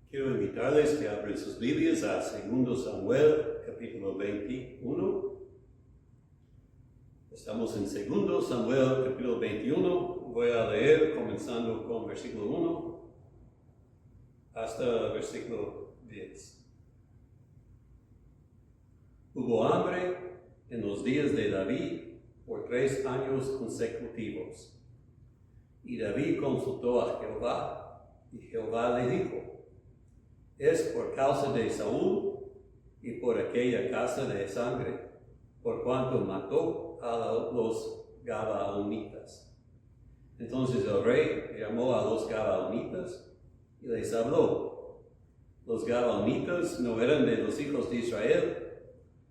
Quiero invitarles que abran sus Biblias a 2 Samuel, capítulo 21. Estamos en 2 Samuel, capítulo 21. Voy a leer comenzando con versículo 1 hasta versículo 10. Hubo hambre en los días de David por 3 años consecutivos. Y David consultó a Jehová, y Jehová le dijo: es por causa de Saúl y por aquella casa de sangre, por cuanto mató a los Gabaonitas. Entonces el rey llamó a los Gabaonitas y les habló. Los Gabaonitas no eran de los hijos de Israel,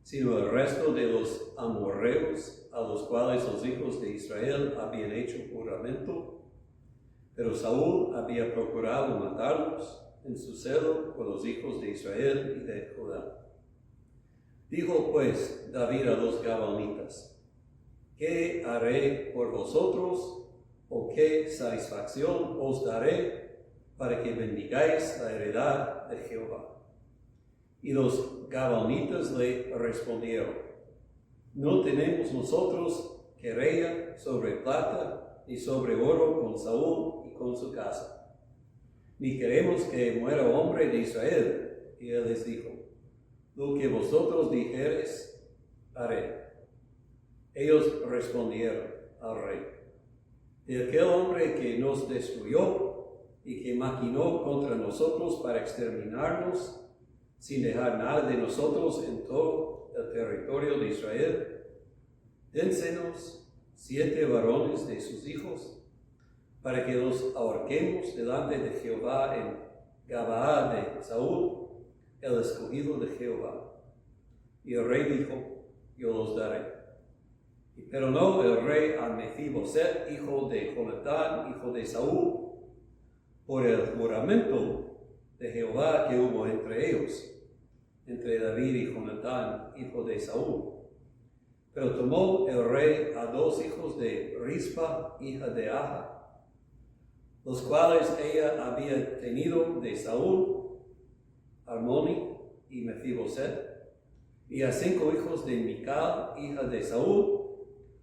sino el resto de los amorreos, a los cuales los hijos de Israel habían hecho juramento. Pero Saúl había procurado matarlos en su celo por los hijos de Israel y de Judá. Dijo pues David a los Gabaonitas: ¿qué haré por vosotros, o qué satisfacción os daré para que bendigáis la heredad de Jehová? Y los Gabaonitas le respondieron: no tenemos nosotros querella sobre plata ni sobre oro con Saúl y con su casa, ni queremos que muera hombre de Israel. Y él les dijo: lo que vosotros dijereis, haré. Ellos respondieron al rey: de aquel hombre que nos destruyó y que maquinó contra nosotros para exterminarnos, sin dejar nada de nosotros en todo el territorio de Israel, dénsenos 7 varones de sus hijos, para que los ahorquemos delante de Jehová en Gabaa de Saúl, el escogido de Jehová. Y el rey dijo: yo los daré. Y perdonó el rey a Mefiboset, hijo de Jonatán, hijo de Saúl, por el juramento de Jehová que hubo entre ellos, entre David y Jonatán, hijo de Saúl. Pero tomó el rey a 2 hijos de Rispa, hija de Aja, los cuales ella había tenido de Saúl, Armoni y Mefiboset, y a 5 hijos de Mical, hija de Saúl,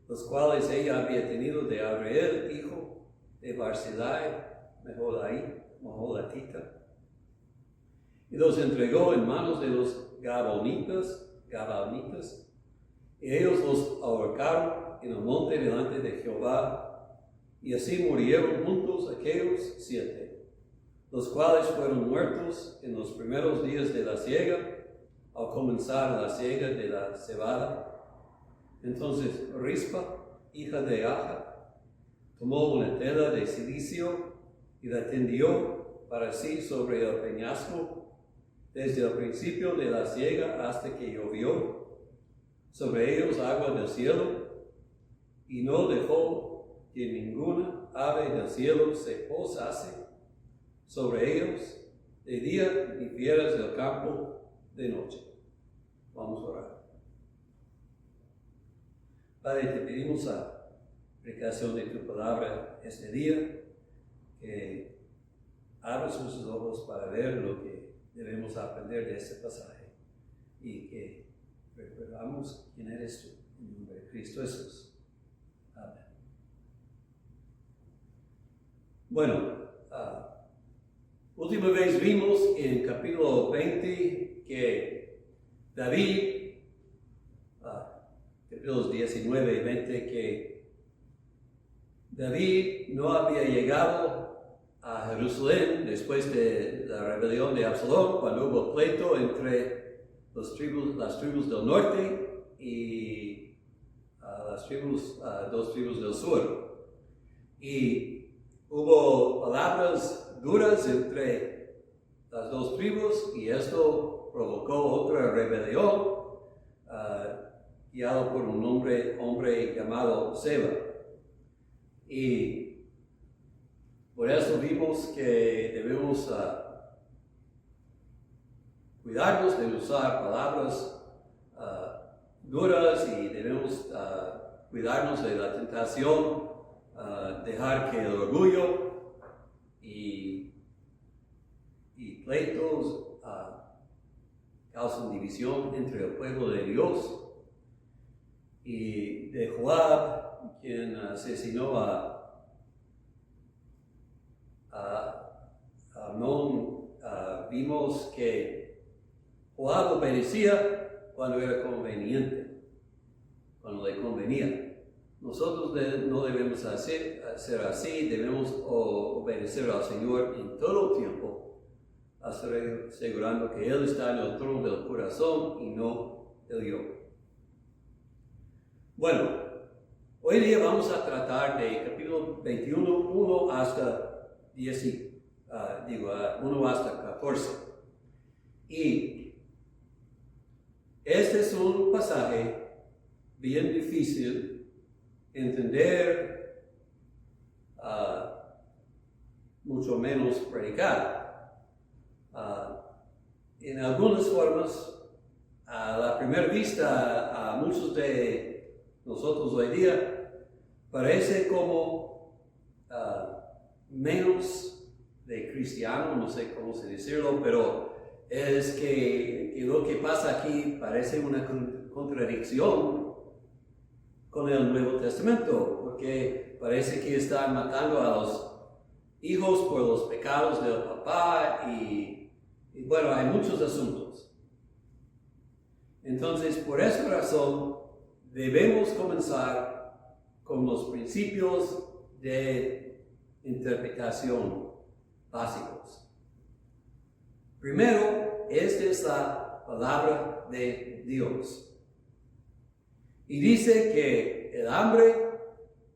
los cuales ella había tenido de Abreel, hijo de Barzillai, Meholatita, y los entregó en manos de los Gabaonitas, y ellos los ahorcaron en el monte delante de Jehová. Y así murieron juntos aquellos 7, los cuales fueron muertos en los primeros días de la siega, al comenzar la siega de la cebada. Entonces Rispa, hija de Aja, tomó una tela de silicio y la tendió para sí sobre el peñasco, desde el principio de la siega hasta que llovió sobre ellos agua del cielo, y no dejó que ninguna ave del cielo se posase sobre ellos de día, ni fieras del campo de noche. Vamos a orar. Padre, te pedimos a aplicación de tu palabra este día, que abras nuestros ojos para ver lo que debemos aprender de este pasaje, y que recordamos quién eres tú, en nombre de Cristo Jesús. Amén. Bueno, última vez vimos en capítulo 20 que David, capítulos 19 y 20, que David no había llegado a Jerusalén después de la rebelión de Absalón, cuando hubo pleito entre las tribus del norte y las 2 tribus del sur. Y hubo palabras duras entre las 2 tribus, y esto provocó otra rebelión, guiado por un hombre llamado Seba. Y por eso vimos que debemos cuidarnos de usar palabras duras, y debemos cuidarnos de la tentación, dejar que el orgullo y y pleitos causan división entre el pueblo de Dios. Y de Joab, quien asesinó a Amnón, vimos que Joab obedecía cuando era conveniente, cuando le convenía. Nosotros no debemos hacer así, debemos obedecer al Señor en todo el tiempo, asegurando que Él está en el trono del corazón y no el yo. Bueno, hoy día vamos a tratar de capítulo 21, 1 hasta 1 hasta 14. Y este es un pasaje bien difícil de entender, mucho menos predicar. En algunas formas, a la primera vista, a muchos de nosotros hoy día, parece como menos de cristiano, no sé cómo se decirlo, pero es que lo que pasa aquí parece una contradicción con el Nuevo Testamento, porque parece que están matando a los hijos por los pecados del papá y bueno, hay muchos asuntos. Entonces, por esa razón, debemos comenzar con los principios de interpretación básicos. Primero, esta es la palabra de Dios. Y dice que el hambre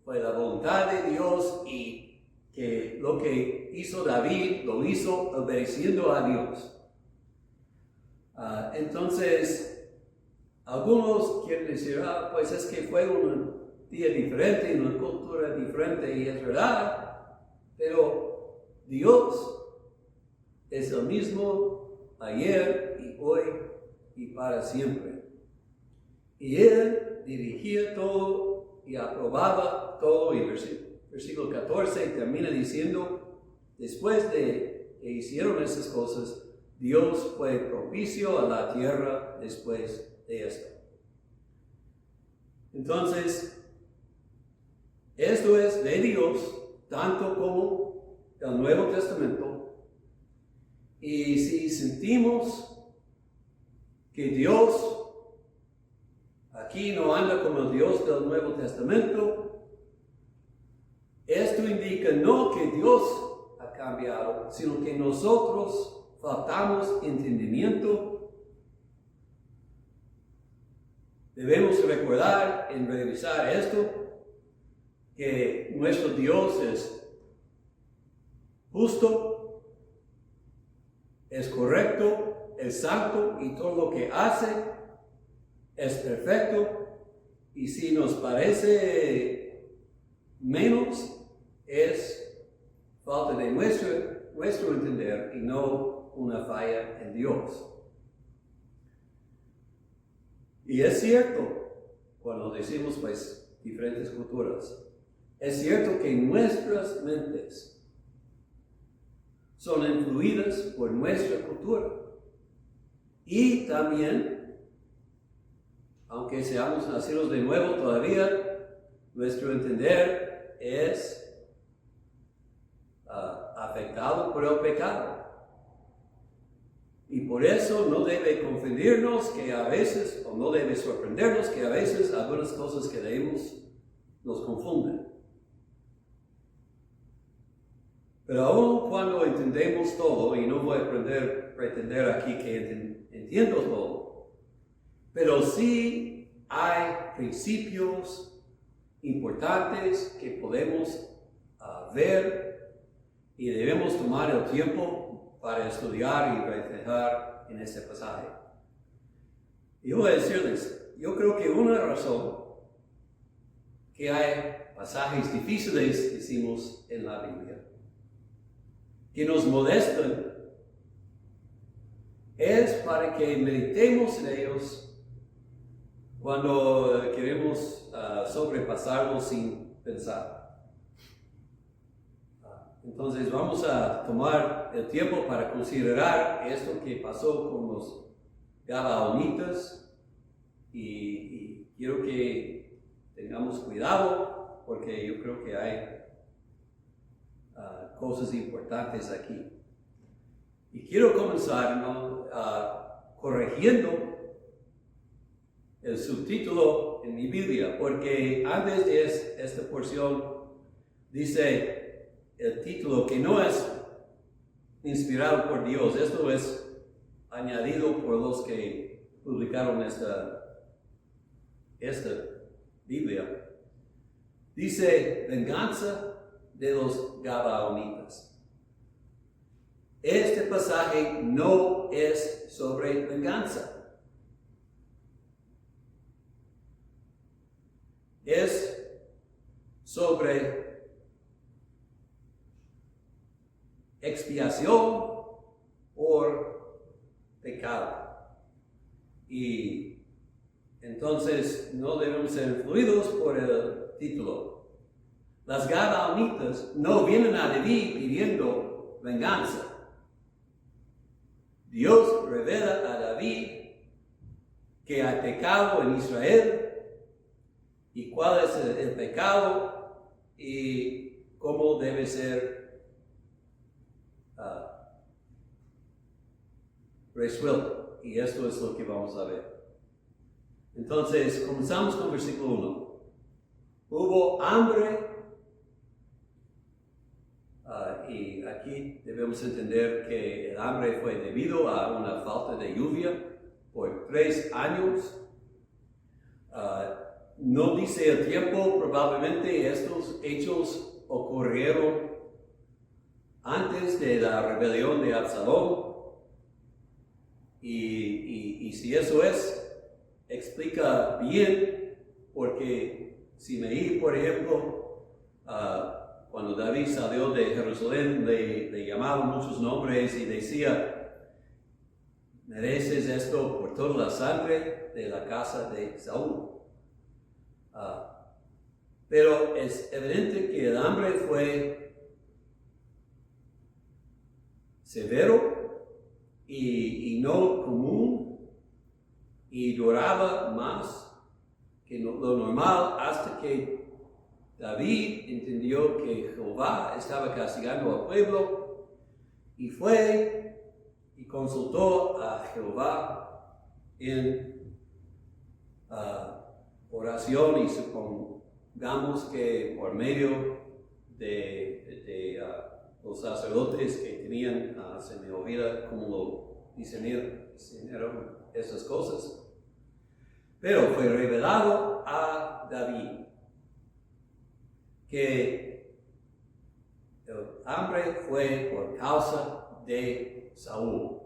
fue la voluntad de Dios y que lo que hizo David lo hizo obedeciendo a Dios. Entonces, algunos quieren decir, pues es que fue un día diferente, una cultura diferente, y es verdad, pero Dios es el mismo ayer y hoy y para siempre. Y Él dirigía todo y aprobaba todo, y versículo 14 termina diciendo, después de que hicieron esas cosas, Dios fue propicio a la tierra después de esto. Entonces, esto es de Dios, tanto como el Nuevo Testamento. Y si sentimos que Dios aquí no anda como el Dios del Nuevo Testamento, esto indica no que Dios ha cambiado, sino que nosotros faltamos entendimiento. Debemos recordar en revisar esto, que nuestro Dios es justo, es correcto, es santo y todo lo que hace es perfecto. Y si nos parece menos, es falta de nuestro entender y no una falla en Dios. Y es cierto, cuando decimos pues diferentes culturas, es cierto que nuestras mentes son influidas por nuestra cultura. Y también, aunque seamos nacidos de nuevo todavía, nuestro entender es afectado por el pecado. Y por eso no debe confundirnos que a veces, o no debe sorprendernos que a veces algunas cosas que leemos nos confunden. Pero aún cuando entendemos todo, y no voy a pretender aquí que entiendo todo, pero sí hay principios importantes que podemos ver y debemos tomar el tiempo para estudiar y reflejar en este pasaje. Y voy a decirles, yo creo que una razón que hay pasajes difíciles, decimos en la Biblia, que nos molestan, es para que meditemos en ellos cuando queremos sobrepasarlos sin pensar. Entonces vamos a tomar el tiempo para considerar esto que pasó con los Gabaonitas y quiero que tengamos cuidado porque yo creo que hay cosas importantes aquí. Y quiero comenzar corrigiendo el subtítulo en mi Biblia, porque antes de esta porción dice el título que no es inspirado por Dios. Esto es añadido por los que publicaron esta Biblia. Dice venganza de los Gabaonitas. Este pasaje no es sobre venganza. Es sobre expiación por pecado. Y entonces no debemos ser influidos por el título. Las Gabaonitas no vienen a David pidiendo venganza. Dios revela a David que hay pecado en Israel y cuál es el pecado y cómo debe ser resuelto. Y esto es lo que vamos a ver. Entonces, comenzamos con versículo 1. Hubo hambre, y aquí debemos entender que el hambre fue debido a una falta de lluvia por 3 años. No dice el tiempo, probablemente estos hechos ocurrieron antes de la rebelión de Absalón. Y si eso explica bien, porque si Meir, por ejemplo, cuando David salió de Jerusalén, le llamaban muchos nombres y decía, mereces esto por toda la sangre de la casa de Saúl. Pero es evidente que el hambre fue severo y no común y duraba más que lo normal hasta que David entendió que Jehová estaba castigando al pueblo y fue y consultó a Jehová en oración, y supongamos que por medio de los sacerdotes que tenían, se me olvida cómo lo diseñaron esas cosas, pero fue revelado a David que el hambre fue por causa de Saúl.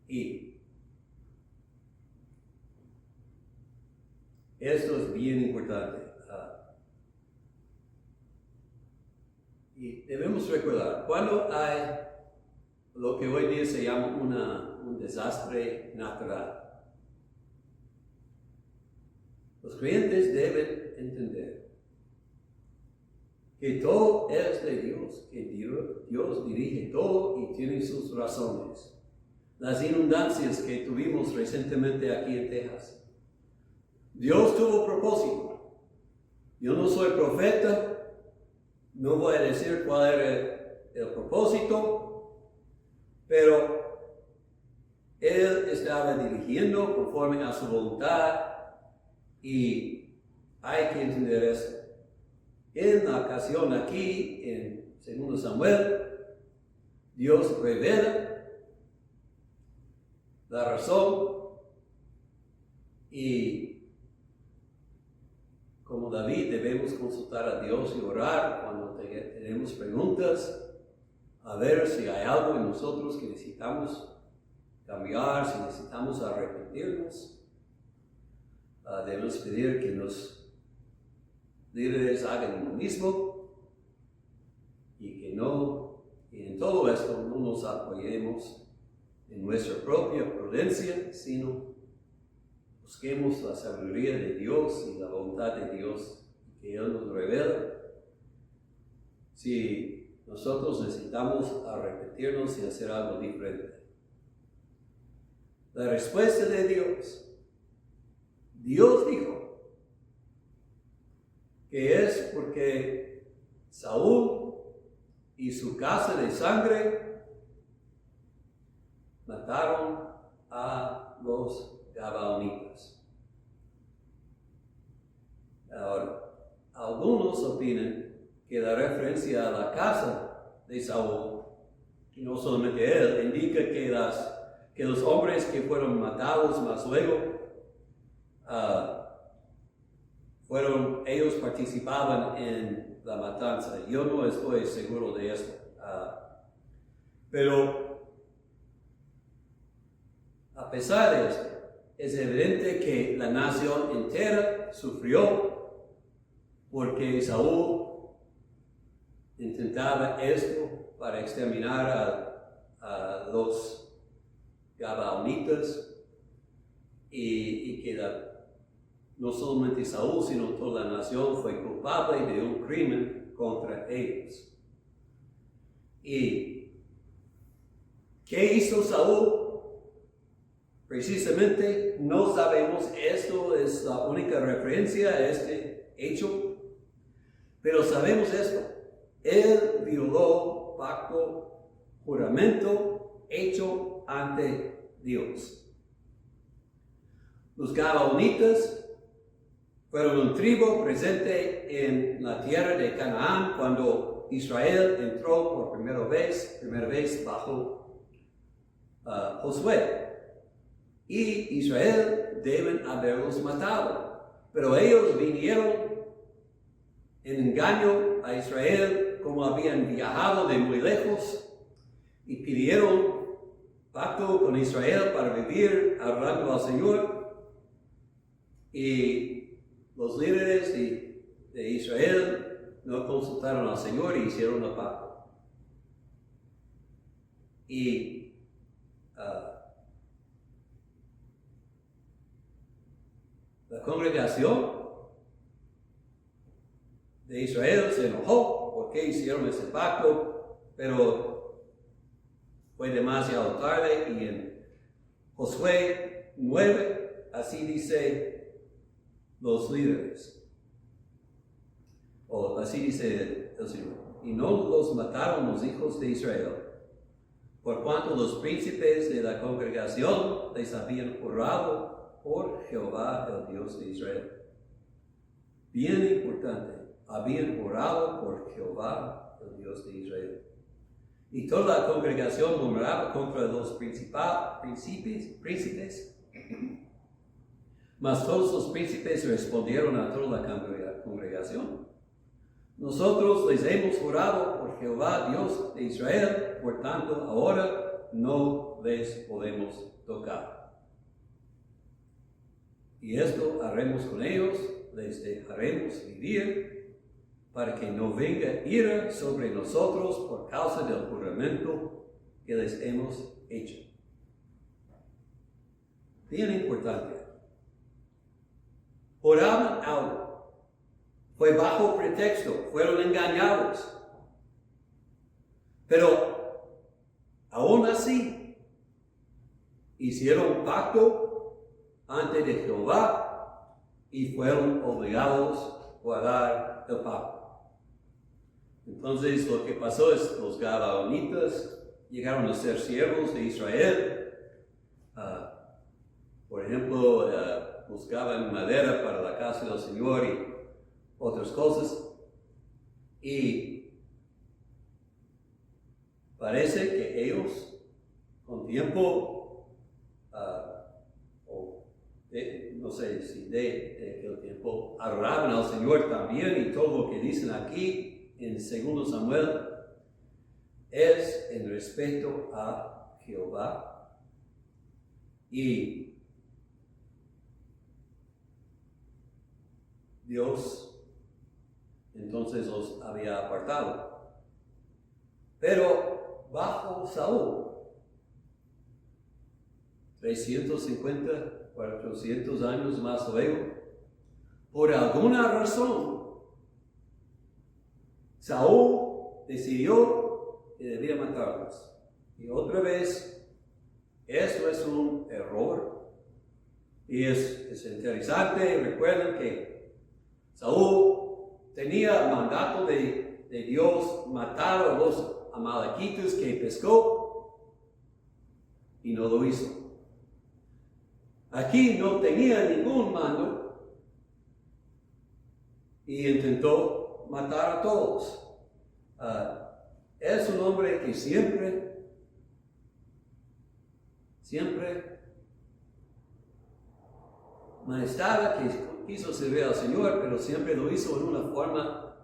Y esto es bien importante. Y debemos recordar, cuando hay lo que hoy día se llama un desastre natural, los creyentes deben entender que todo es de Dios, que Dios dirige todo y tiene sus razones. Las inundancias que tuvimos recientemente aquí en Texas, Dios tuvo propósito. Yo no soy profeta, no voy a decir cuál era el propósito, pero Él estaba dirigiendo conforme a su voluntad. Y hay que entender eso. En la ocasión aquí, en 2 Samuel, Dios revela la razón, y como David debemos consultar a Dios y orar cuando tenemos preguntas, a ver si hay algo en nosotros que necesitamos cambiar, si necesitamos arrepentirnos. Debemos pedir que los líderes hagan lo mismo y que en todo esto no nos apoyemos en nuestra propia prudencia, sino busquemos la sabiduría de Dios y la voluntad de Dios, que Él nos revela si nosotros necesitamos arrepentirnos y hacer algo diferente. La respuesta de Dios dijo que es porque Saúl y su casa de sangre mataron a los gabaonitas. Ahora, algunos opinan que la referencia a la casa de Saúl, y no solamente él, indica que los hombres que fueron matados más luego, ellos participaban en la matanza. Yo no estoy seguro de esto. Pero a pesar de esto, es evidente que la nación entera sufrió porque Saúl intentaba esto para exterminar a los gabaonitas y que no solamente Saúl, sino toda la nación fue culpable de un crimen contra ellos. ¿Y qué hizo Saúl? Precisamente no sabemos, esto es la única referencia a este hecho, pero sabemos esto: él violó pacto, juramento hecho ante Dios. Los gabaonitas fueron un tribu presente en la tierra de Canaán cuando Israel entró por primera vez bajo Josué. Y Israel deben haberlos matado. Pero ellos vinieron en engaño a Israel, como habían viajado de muy lejos, y pidieron pacto con Israel para vivir adorando al Señor. Y los líderes de Israel no consultaron al Señor y hicieron el pacto. Y la congregación de Israel se enojó porque hicieron ese pacto, pero fue demasiado tarde. Y en Josué 9, así dice los líderes, o así dice el Señor: y no los mataron los hijos de Israel, por cuanto los príncipes de la congregación les habían jurado por Jehová, el Dios de Israel. Bien importante, habían jurado por Jehová, el Dios de Israel. Y toda la congregación murmuraba contra los príncipes, mas todos los príncipes respondieron a toda la congregación: nosotros les hemos jurado por Jehová, Dios de Israel, por tanto ahora no les podemos tocar. Y esto haremos con ellos, les dejaremos vivir, para que no venga ira sobre nosotros por causa del juramento que les hemos hecho. Bien importante. Juraban algo, fue bajo pretexto, fueron engañados, pero aún así hicieron pacto ante de Jehová y fueron obligados a guardar el pacto. Entonces lo que pasó es que los gabaonitas llegaron a ser siervos de Israel. Por ejemplo, buscaban madera para la casa del Señor y otras cosas. Y parece que ellos, con tiempo, no sé si de aquel tiempo, adoraban al Señor también. Y todo lo que dicen aquí en 2 Samuel es en respeto a Jehová. Y Dios entonces los había apartado. Pero bajo Saúl, 350, 400 años más luego, por alguna razón, Saúl decidió que debía matarlos. Y otra vez, esto es un error. Y es interesante, recuerden que Saúl tenía mandato de Dios matar a los amalequitas que pescó y no lo hizo. Aquí no tenía ningún mando y intentó matar a todos. Es un hombre que siempre manifestaba que quiso servir al Señor, pero siempre lo hizo en una forma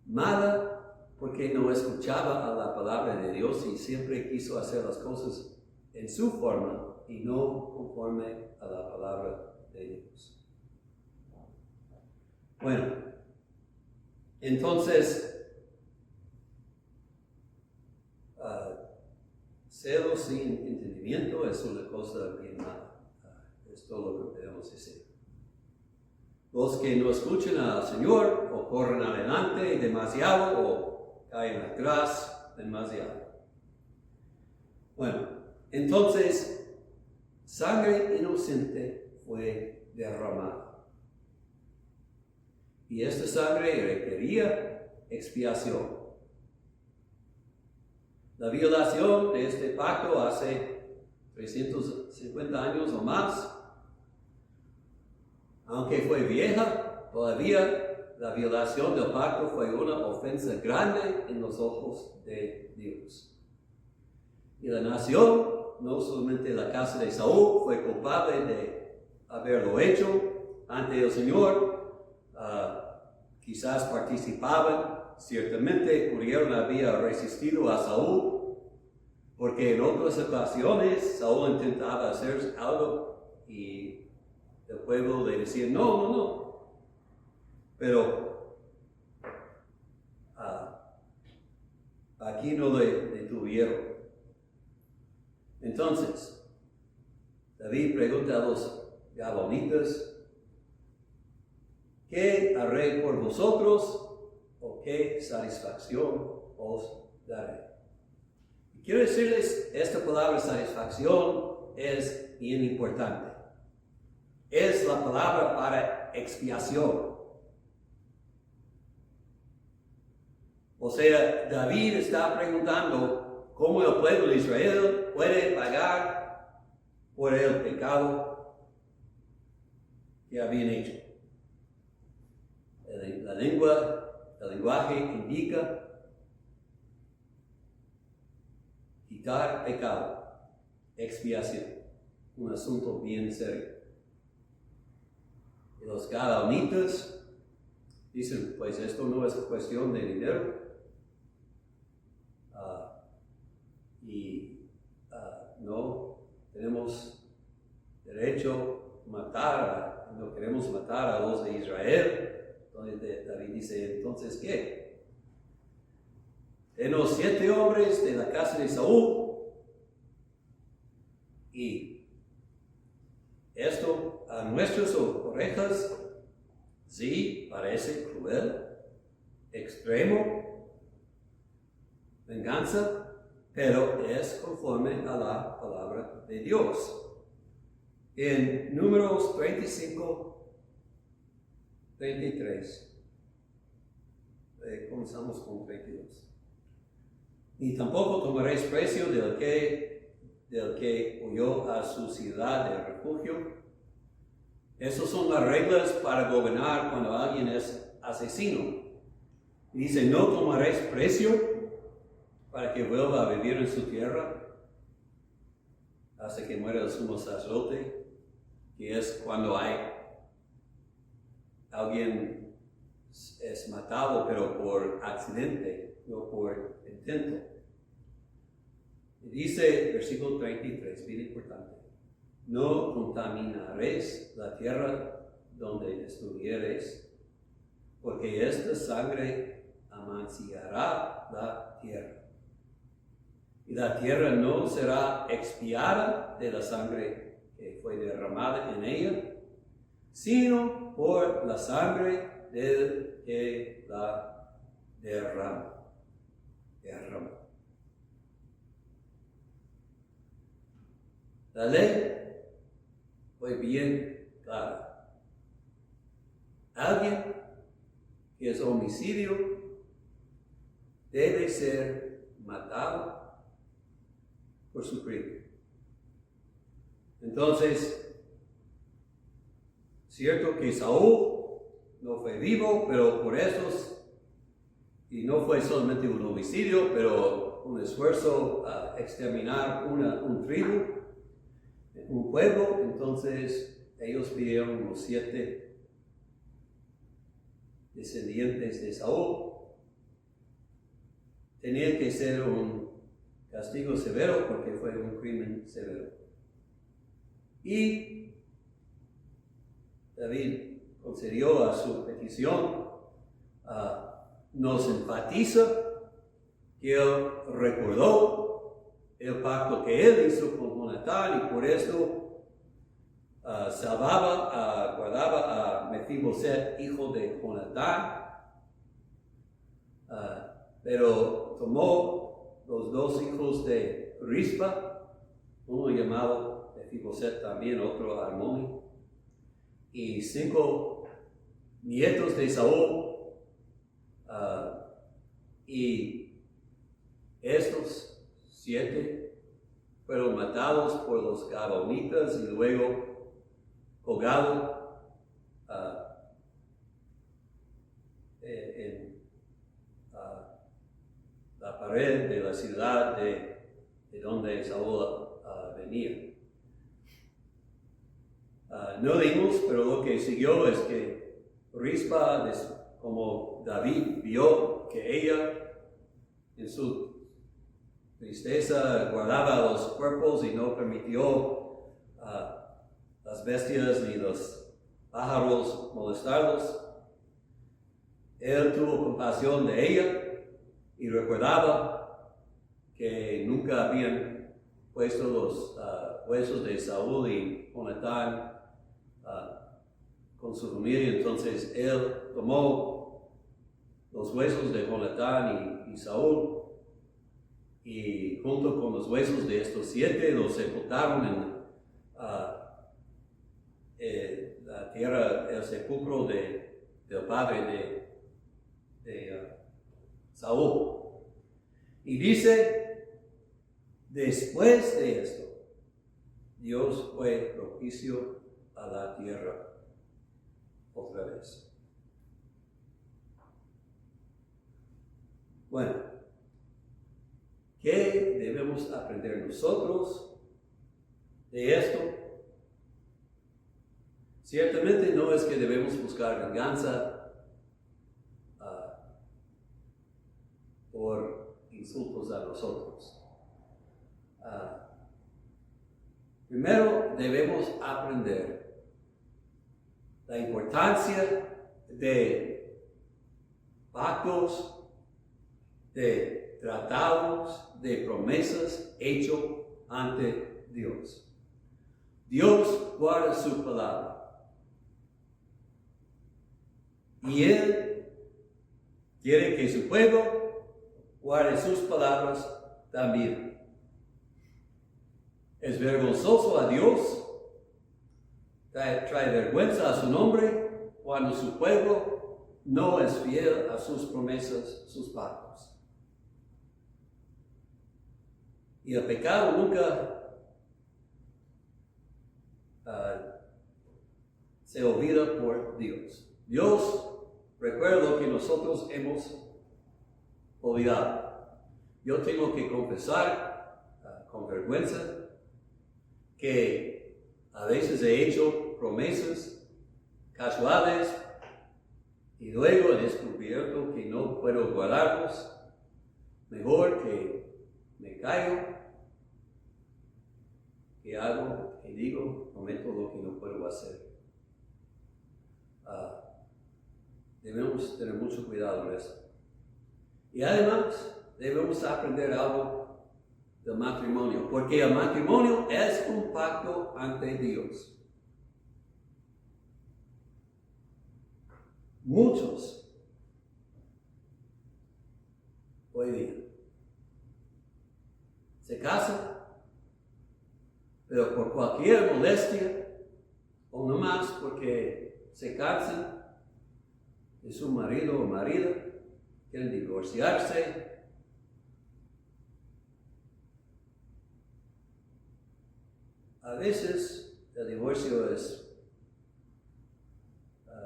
mala porque no escuchaba a la palabra de Dios y siempre quiso hacer las cosas en su forma y no conforme a la palabra de Dios. Bueno, entonces, celos sin entendimiento es una cosa bien mala. Es todo lo que podemos decir. Los que no escuchan al Señor o corren adelante demasiado o caen atrás demasiado. Bueno, entonces, sangre inocente fue derramada. Y esta sangre requería expiación. La violación de este pacto hace 350 años o más, aunque fue vieja, todavía la violación del pacto fue una ofensa grande en los ojos de Dios. Y la nación, no solamente la casa de Saúl, fue culpable de haberlo hecho ante el Señor. Quizás participaban, ciertamente Uriel había resistido a Saúl, porque en otras ocasiones Saúl intentaba hacer algo y el pueblo le decía, no. Pero aquí no le detuvieron. Entonces, David pregunta a los gabonitas, ¿qué haré por vosotros o qué satisfacción os daré? Y quiero decirles, esta palabra satisfacción es bien importante. Es la palabra para expiación. O sea, David está preguntando cómo el pueblo de Israel puede pagar por el pecado que habían hecho. El lenguaje indica quitar pecado, expiación, un asunto bien serio. Y los gabaonitas dicen, pues esto no es cuestión de dinero. No tenemos derecho a matar, no queremos matar a los de Israel. Entonces David dice, entonces, ¿qué? Denos 7 hombres de la casa de Saúl. Y esto a nuestras orejas sí parece cruel, extremo, venganza, pero es conforme a la palabra de Dios. En Números 25, 23, comenzamos con 32. Ni tampoco tomaréis precio del que huyó a su ciudad de refugio. Esas son las reglas para gobernar cuando alguien es asesino. Y dice, no tomaréis precio para que vuelva a vivir en su tierra hasta que muera el sumo sacerdote, que es cuando alguien es matado, pero por accidente, no por intento. Y dice, versículo 33, bien importante, no contaminaréis la tierra donde estuviereis, porque esta sangre amanciará la tierra. Y la tierra no será expiada de la sangre que fue derramada en ella, sino por la sangre del que la derrama. derramó. La ley fue bien clara. Alguien que es homicidio debe ser matado por su crimen. Entonces, cierto que Saúl no fue vivo, pero por eso, y no fue solamente un homicidio, pero un esfuerzo a exterminar un tribu, un pueblo. Entonces ellos pidieron los 7 descendientes de Saúl. Tenía que ser un castigo severo porque fue un crimen severo. Y David concedió a su petición. Nos enfatiza que él recordó el pacto que él hizo con Jonatán y por eso guardaba a Mefiboset, hijo de Jonatán. Pero tomó los 2 hijos de Rispa, uno llamado Mefiboset también, otro Armoni, y 5 nietos de Saúl, y estos 7 fueron matados por los gabonitas y luego colgados en la pared de la ciudad de donde Saúl venía. No dimos, pero lo que siguió es que Rispa, como David vio que ella en su tristeza guardaba los cuerpos y no permitió las bestias ni los pájaros molestarlos, él tuvo compasión de ella y recordaba que nunca habían puesto los huesos de Saúl y Jonatán con su familia. Entonces él tomó los huesos de Jonatán y Saúl y junto con los huesos de estos 7 los sepultaron en la tierra, el sepulcro del padre de Saúl. Y dice, después de esto, Dios fue propicio a la tierra otra vez. Bueno, ¿qué debemos aprender nosotros de esto? Ciertamente no es que debemos buscar venganza por insultos a nosotros. Primero debemos aprender la importancia de pactos, de tratados, de promesas hechos ante Dios. Dios guarda su palabra. Y Él quiere que su pueblo guarde sus palabras también. Es vergonzoso a Dios, trae vergüenza a su nombre cuando su pueblo no es fiel a sus promesas, sus pactos. Y el pecado nunca se olvida por Dios. Dios recuerda lo que nosotros hemos olvidado. Yo tengo que confesar con vergüenza que a veces he hecho promesas casuales y luego he descubierto que no puedo guardarlos. Mejor que me callo, que hago, que digo, prometo lo que no puedo hacer. Debemos tener mucho cuidado en eso. Y además debemos aprender algo del matrimonio, porque el matrimonio es un pacto ante Dios. Muchos hoy día se casa, pero por cualquier molestia, o no más porque se cansan de su marido o marida, quieren divorciarse. A veces el divorcio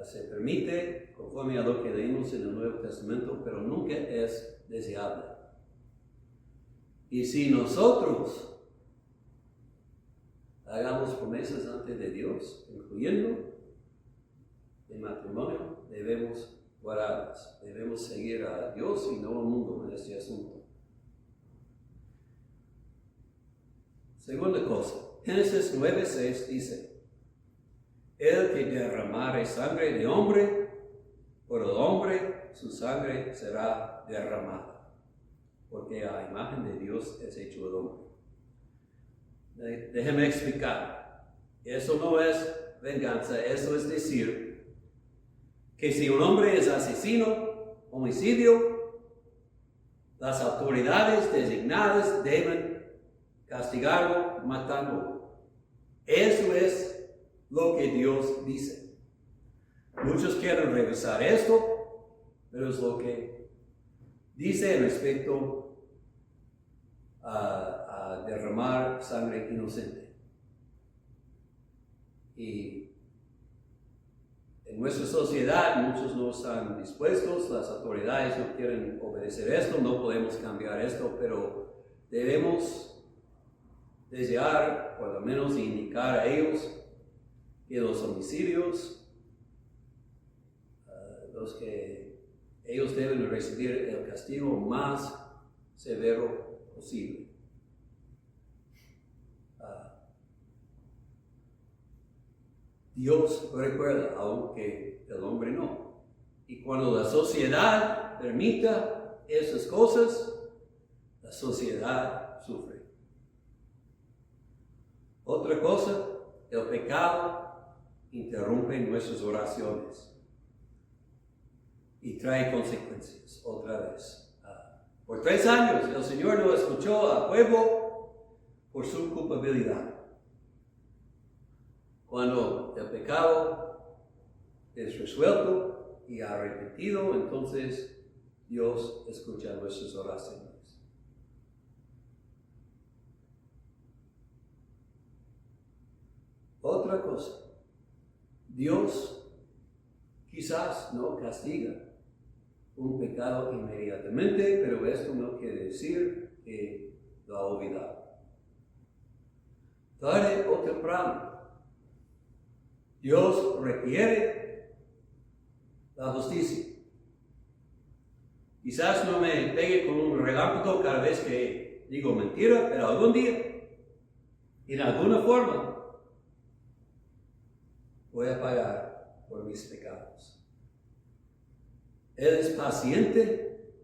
se permite conforme a lo que leímos en el Nuevo Testamento, pero nunca es deseable. Y si nosotros hagamos promesas ante de Dios, incluyendo el matrimonio, debemos guardarlas, debemos seguir a Dios y no al mundo en este asunto. Segunda cosa, Génesis 9:6 dice: el que derramare sangre de hombre, por el hombre su sangre será derramada, porque a imagen de Dios es hecho el hombre. Déjeme explicar. Eso no es venganza, eso es decir que si un hombre es asesino, homicidio, las autoridades designadas deben castigarlo matándolo. Eso es lo que Dios dice. Muchos quieren revisar esto, pero es lo que dice respecto a derramar sangre inocente. Y en nuestra sociedad muchos no están dispuestos, las autoridades no quieren obedecer esto, no podemos cambiar esto, pero debemos desear, por lo menos indicar a ellos, que los homicidios, los que ellos deben recibir el castigo más severo posible. Dios recuerda, aunque el hombre no. Y cuando la sociedad permita esas cosas, la sociedad sufre. Otra cosa, el pecado interrumpe nuestras oraciones y trae consecuencias otra vez. Por 3 años el Señor no escuchó al pueblo por su culpabilidad. Cuando el pecado es resuelto y arrepentido, entonces Dios escucha nuestras oraciones. Otra cosa, Dios quizás no castiga un pecado inmediatamente, pero esto no quiere decir que lo ha olvidado. Tarde o temprano, Dios requiere la justicia. Quizás no me pegue con un relámpago cada vez que digo mentira, pero algún día, en alguna forma, voy a pagar por mis pecados. Él es paciente,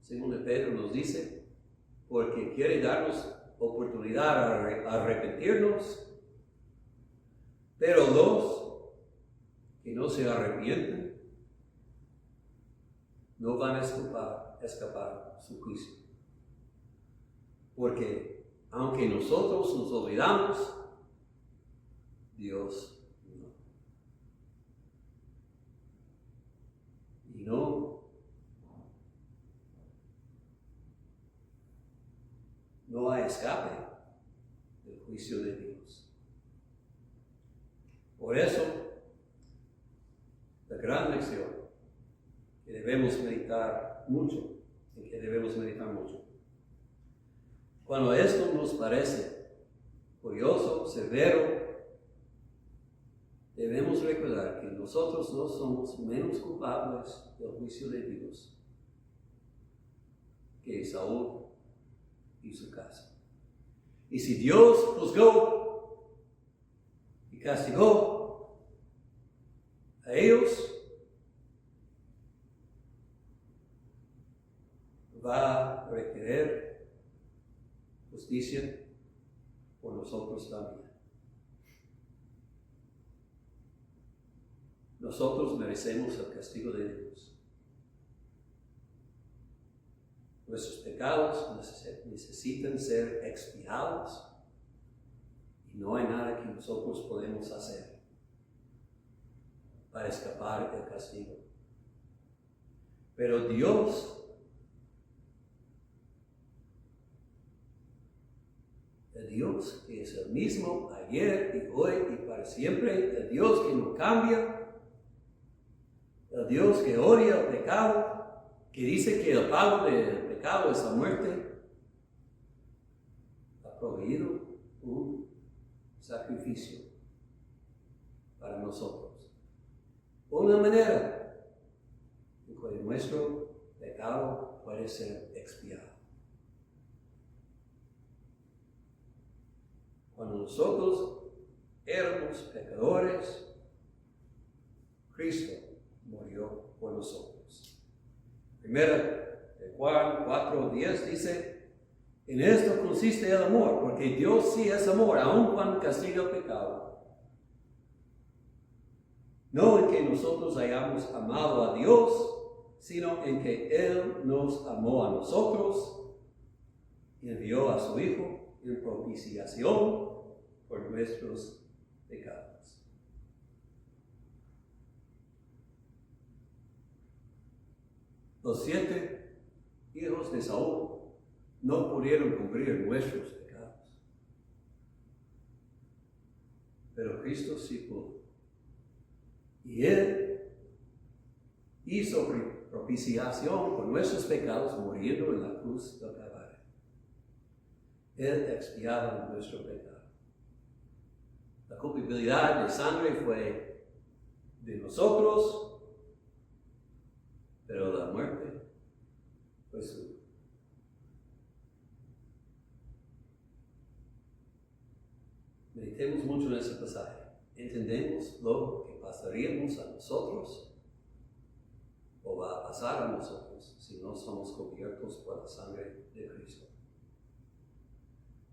según Pedro nos dice, porque quiere darnos oportunidad a arrepentirnos. Pero los que no se arrepienten no van a escapar su juicio. Porque aunque nosotros nos olvidamos, Dios no. Y no hay escape del juicio de Dios. Por eso, la gran lección que debemos meditar mucho, cuando esto nos parece curioso, severo, debemos recordar que nosotros no somos menos culpables del juicio de Dios que Saúl y su casa. Y si Dios juzgó y castigó a ellos, va a requerir justicia por nosotros también. Nosotros merecemos el castigo de Dios. Nuestros pecados necesitan ser expiados y no hay nada que nosotros podemos hacer para escapar del castigo. Pero Dios el Dios que es el mismo ayer y hoy y para siempre, el Dios que no cambia, el Dios que odia el pecado, que dice que el pago del pecado es la muerte, ha proveído un sacrificio para nosotros. Una manera en que nuestro pecado puede ser expiado. Cuando nosotros éramos pecadores, Cristo murió por nosotros. Primera de Juan 4:10 dice, en esto consiste el amor, porque Dios sí es amor, aun cuando castiga el pecado. No en que nosotros hayamos amado a Dios, sino en que Él nos amó a nosotros y envió a su Hijo en propiciación por nuestros pecados. Los 7 hijos de Saúl no pudieron cubrir nuestros pecados, pero Cristo sí pudo. Y Él hizo propiciación por nuestros pecados muriendo en la cruz del Calvario. Él expiaba nuestro pecado. La culpabilidad de sangre fue de nosotros, pero la muerte fue suya. Meditemos mucho en ese pasaje. ¿Entendemos lo que pasaríamos a nosotros o va a pasar a nosotros si no somos cubiertos por la sangre de Cristo?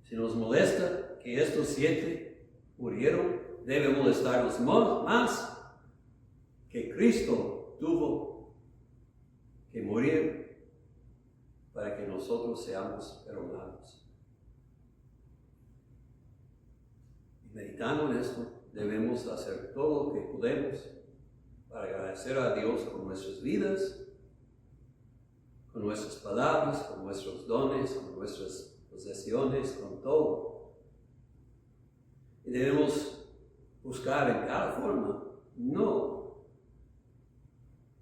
Si nos molesta que estos 7 murieron, debe molestarnos más que Cristo tuvo que morir para que nosotros seamos perdonados. Y meditando en esto, debemos hacer todo lo que podemos para agradecer a Dios con nuestras vidas, con nuestras palabras, con nuestros dones, con nuestras posesiones, con todo. Y debemos buscar en cada forma no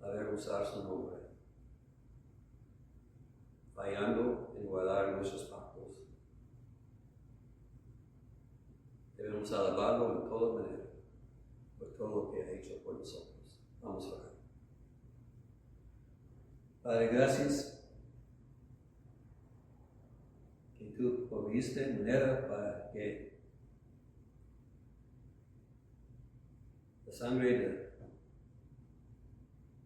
avergonzar su nombre, fallando en guardar nuestros pactos. Debemos alabarlo en toda manera por todo lo que ha hecho por nosotros. Vamos a orar. Padre, gracias que tú proviste manera para que la sangre de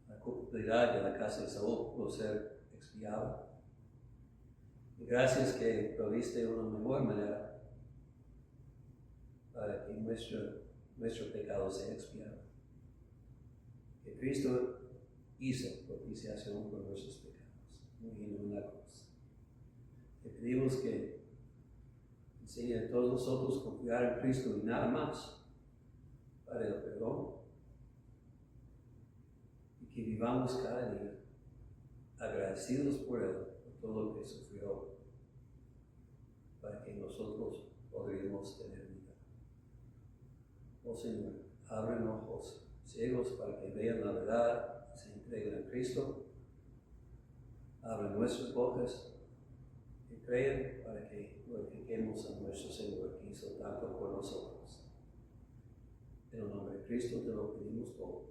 la culpabilidad de la casa de Saúl pudo ser expiada. Y gracias que proviste una mejor manera para que nuestro pecado sea expiado. Que Cristo hizo propiciación por nuestros pecados, muriendo en la cruz. Te pedimos que enseñe a todos nosotros a confiar en Cristo y nada más para el perdón, y que vivamos cada día agradecidos por Él, por todo lo que sufrió, para que nosotros podríamos tener vida. Oh Señor, abren ojos ciegos para que vean la verdad, se entreguen a Cristo, abren nuestras bocas y crean para que glorifiquemos a nuestro Señor que hizo tanto por nosotros. En el nombre de Cristo te lo pedimos todo.